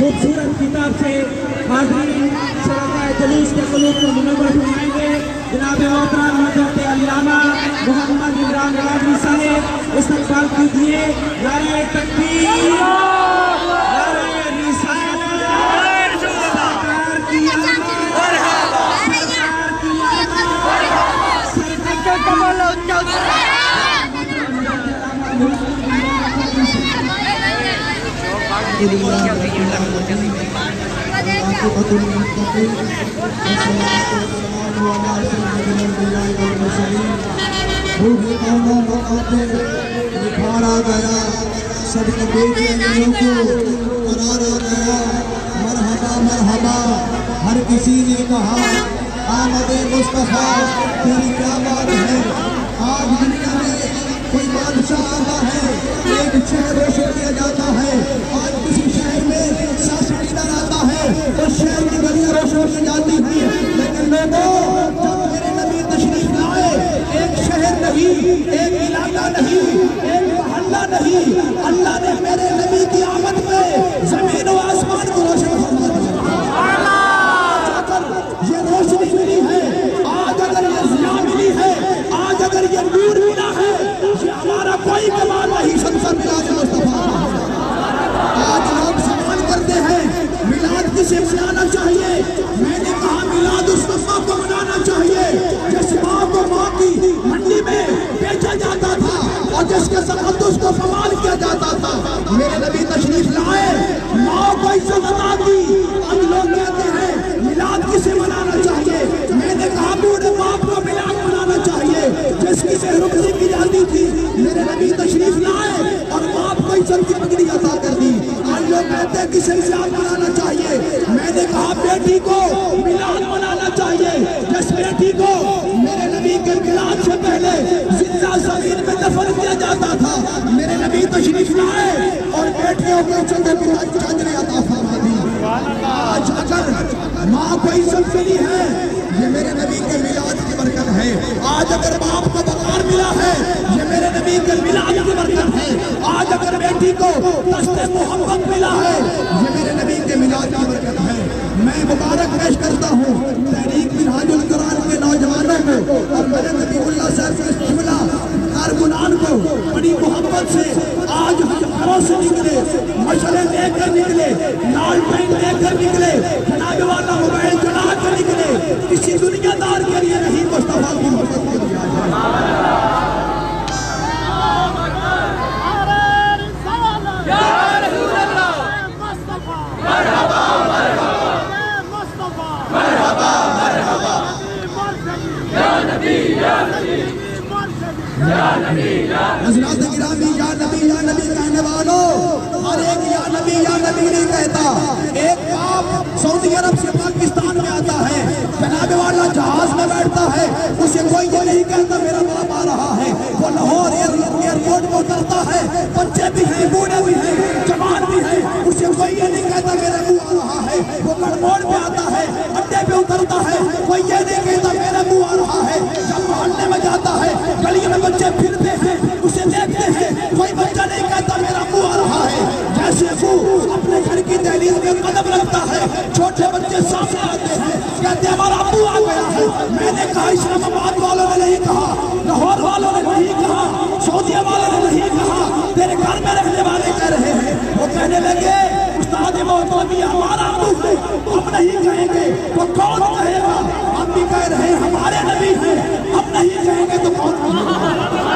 खूबसूरत किताब से हाज़रीन शरफ़ जुलूस के क़ुलूब को मुनव्वर फरमाएंगे। जनाब मोहतरम हज़रत अल्लामा मोहम्मद इमरान गाजी साहब इस्तक़बाल कीजिए। नारे तकबीर, नारे रिसालत, सरकार की आमद, सरकार की आमद, सरकार कमल निखारा गया सबके बेटियों को करारा गया। मरहबा मरहबा हर किसी ने कहा आमद मुस्तफा तेरी क्या बात है। आज दुनिया में कोई बादशाह आता है, एक शहर रोशन किया जाता है। आज किसी शहर में शासक इधर आता है तो शहर की गलियां रोशन की जाती हैं। लेकिन लोगों, जब मेरे नबी तशरीफ लाए, एक शहर नहीं, एक इलाका नहीं, एक मोहल्ला नहीं, अल्लाह ने मेरे नबी की आमद पे जमीन और आसमान को रोशन फरमा दिया। आज अगर ये रोशनी मिली है, आज अगर ये ज़िया मिली है, आज अगर ये नूर मिला है, ये हमारा कोई कमाल नहीं, सबसे मिलाद मुस्तफा। आज लोग सवाल करते हैं मिलाद किसे मनाना चाहिए। मैंने कहा मिलाद उस मुस्तफा को मनाना चाहिए जिस माँ को माँ की मंडी में बेचा जाता था और जिसके तक़द्दुस को फमाल किया जाता था। मेरे नबी तशरीफ लाए, माँ को इज्जत अता की। आज लोग कहते हैं मिलाद किसे मनाना चाहिए। मैंने कहा बूढ़े बाप को मिलाद मनाना चाहिए जिसकी से रुखसी की जाती थी। मेरे नबी तशरीफ लाए और बाप को इज्जत की पगड़ी अता कर दी। आज लोग कहते हैं किसे मिलाद मनाना चाहिए। मैंने कहा बेटी को मिलाद मनाना चाहिए जिस बेटी को मेरे नबी के मिलाद से पहले जिंदा ज़मीन में दफन किया जाता था। मेरे नबी तशरीफ लाए और बेटियों को चांदनी अता फरमा दी। आज अगर माँ को इज्जत मिली है, ये मेरे नबी के मिलाद की बरकत है। आज अगर बाप को बकार मिला है, ये मेरे नबी के मिलाद की बरकत है। आज अगर बेटी को दस्ते मोहब्बत मिला है, ये मेरे नबी के मिलाद की बरकत है। मैं मुबारक पेश करता हूँ तहरीक मिनहाजुल कुरान के नौजवानों को और मेरे नबीउल्लाह साहब के शिमला कारकुनान को बड़ी मोहब्बत से आज हम घरों से निकले, मशले लेकर निकले, लाल पेन लेकर निकले, जनाब वाला मोबाइल चला कर निकले। किसी दुनियादार के लिए नहीं, मुस्तफा की मोहब्बत के लिए। हज़रात गिरामी या नबी कहने वालों, हर एक या नबी नहीं कहता। एक बाप सऊदी अरब से पाकिस्तान में आता है, जनाब वाला जहाज में बैठता है, उसे कोई ये नहीं कहता मेरा बाप आ रहा है। वो लाहौर एयरपोर्ट में उतरता है, बच्चे भी हैं, बूढ़े भी हैं, जवान भी हैं, उसे कोई ये नहीं कहता मेरा मुँह आ रहा है। वो गड़मोड़ पे आता है, अड्डे पे उतरता है, कोई ये नहीं कहता मेरा मुँह आ रहा है। जब मोहल्ले में जाता है, गली में बच्चे फिरते हैं, उसे देखते हैं, कोई बच्चा नहीं कहता मेरा मुँह आ रहा है। जैसे वो अपने घर की दहलीज में कदम रखता है, छोटे बच्चे सामने आते हैं, कहते हमारा अब्बू आ गया है। मैंने कहा इस्लामाबाद वालों ने नहीं कहा, लाहौर वालों ने नहीं कहा, सऊदीया वालों ने नहीं कहा, तेरे घर में रहने वाले कह रहे हैं। वो कहने लगे उस्ताद मोहम्मद हमारा अब्बू है, हम नहीं कहेंगे। वो कौन कहेगा? हम भी कह रहे हैं हमारे नबी हैं, हम नहीं कहेंगे तो कौन कहेगा?